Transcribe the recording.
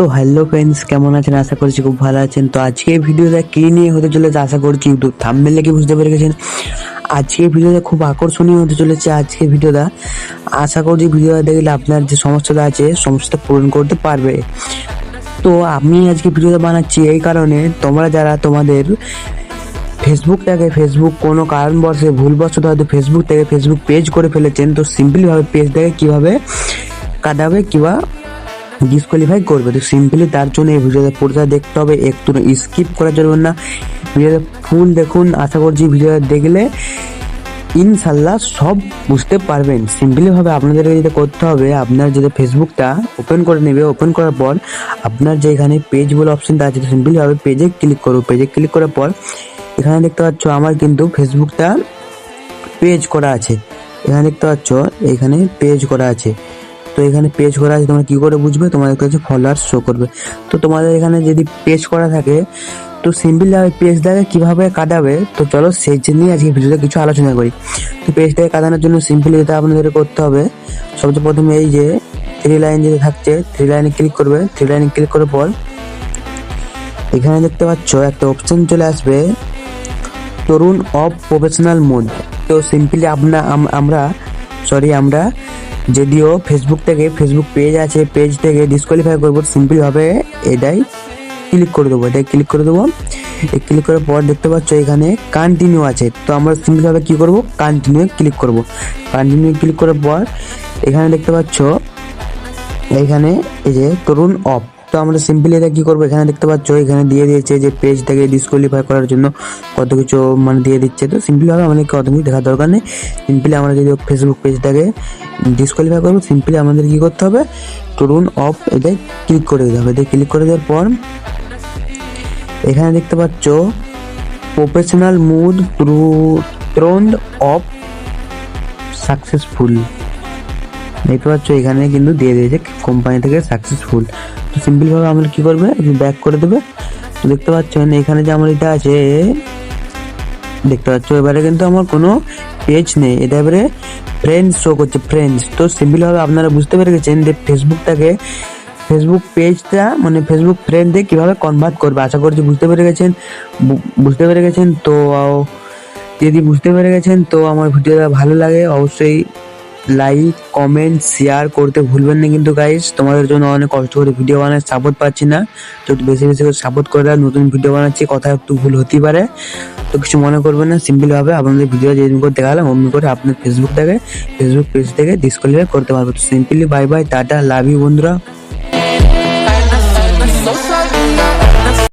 তো hello friends, কেমন আছেন? আশা করছি খুব ভালো আছেন। তো আজকে ভিডিওটা কি নিয়ে হতে চলেছে আশা করছি ইউটিউব থাম্বনেল দেখে বুঝতে পেরে গেছেন। আজকে ভিডিওটা খুব আকর্ষণীয় হতে চলেছে। আজকে ভিডিওটা আশা করছি ভিডিওটা দেখলে আপনার যে সমস্যাটা আছে সমস্যাটা পূরণ করতে পারবে। তো আমি আজকে ভিডিওটা বানাচ্ছি এই কারণে, তোমরা যারা তোমাদের ফেসবুক কোনো কারণবশে ভুলবশত হয়তো ফেসবুক পেজ করে ফেলেছেন, তো সিম্পলিভাবে পেজটাকে কীভাবে কাটাবে কিংবা ডিসকোয়ালিফাই করবে। তো সিম্পলি তার জন্য এই ভিডিওটা পুরোটা দেখতে হবে, একটু স্কিপ করা যাবে না। ভিডিওটা ফুল দেখুন, আশা করছি ভিডিওটা দেখলে ইনশাল্লাহ সব বুঝতে পারবেন। সিম্পলিভাবে আপনাদেরকে যেটা করতে হবে, আপনার যেটা ফেসবুকটা ওপেন করে নেবে, ওপেন করার পর আপনার যে এখানে পেজ বলে অপশনটা আছে সিম্পলিভাবে পেজে ক্লিক করবো। পেজে ক্লিক করার পর এখানে দেখতে পাচ্ছ আমার কিন্তু ফেসবুকটা পেজ করা আছে। এখানে দেখতে পাচ্ছ এখানে পেজ করা আছে। তো এখানে পেজ করা আছে, তোমরা কী করে বুঝবে? তোমাদের কাছে ফলোয়ার্স শো করবে। তো তোমাদের এখানে যদি পেজ করা থাকে তো সিম্পলভাবে পেজটাকে কীভাবে কাটাবে, তো চলো সেই জন্যই আজকে ভিডিওতে কিছু আলোচনা করি। তো পেজটাকে কাটানোর জন্য সিম্পলি যেটা আপনাদের করতে হবে, সবচেয়ে প্রথমে এই যে থ্রি লাইন যেটা থাকছে, থ্রি লাইনে ক্লিক করবে। থ্রি লাইনে ক্লিক করার পর এখানে দেখতে পাচ্ছ একটা অপশন চলে আসবে, তরুণ অফ প্রফেশনাল মোড। তো সিম্পলি আমরা যদিও ফেসবুক পেজ আছে, পেজ থেকে ডিসকোয়ালিফাই করবো, সিম্পলিভাবে এটাই ক্লিক করে দেবো। ক্লিক করার পর দেখতে পাচ্ছ এখানে কন্টিনিউ আছে। তো আমরা সিম্পলিভাবে কী করবো? কন্টিনিউ ক্লিক করব। কন্টিনিউ ক্লিক করার পর এখানে দেখতে পাচ্ছ এখানে এই যে তরুণ অফ। তো আমরা সিম্পলি এটা কী করবো? এখানে দেখতে পাচ্ছ এখানে দিয়ে দিয়েছে যে পেজটাকে ডিসকোয়ালিফাই করার জন্য কত কিছু দিয়ে দিচ্ছে। তো সিম্পলিভাবে আমাদের কত কিছু দেখার দরকার নেই। সিম্পলি আমরা যদি ফেসবুক পেজটাকে ডিসকোয়ালিফাই করবো, সিম্পলি আমাদের কী করতে হবে? তরুণ অফ এটাই ক্লিক করে দিতে হবে। ক্লিক করে দেওয়ার পর এখানে দেখতে পাচ্ছ professional mood throne of successful. দেখতে পাচ্ছ এখানে কিন্তু দিয়ে দিয়েছে কোম্পানি থেকে সাকসেসফুল। তো সিম্পলভাবে আমরা কী করবে? ব্যাক করে দেবে। তো দেখতে পাচ্ছেন এখানে যে আমার এটা আছে, দেখতে পাচ্ছ এবারে কিন্তু আমার কোনো পেজ নেই, এটা এবারে ফ্রেন্ডস শো করছে, ফ্রেন্ডস। তো সিম্পলভাবে আপনারা বুঝতে পেরে গেছেন যে ফেসবুক পেজটা ফেসবুক ফ্রেন্ডে কীভাবে কনভার্ট করবে। আশা করছি বুঝতে পেরে গেছেন। তো যদি বুঝতে পেরে গেছেন তো আমার ভিডিওটা ভালো লাগে অবশ্যই লাইক কমেন্ট শেয়ার করতে ভুলবেন না। কিন্তু গাইস, তোমাদের জন্য অনেক কষ্ট করে ভিডিও বানায়, সাপোর্ট পাচ্ছি না, তো একটু বেশি করে সাপোর্ট করে দেয়। নতুন ভিডিও বানাচ্ছি, কথা একটু ভুল হতেই পারে, তো কিছু মনে করবেন না। সিম্পলভাবে আপনাদের ভিডিও যেদিন করে দেখালাম অমনি করে আপনার ফেসবুক পেজ থেকে ডিসকোয়ালিফাই করতে পারবো। তো সিম্পলি বাই বাই, টাটা, লাভ ইউ বন্ধুরা।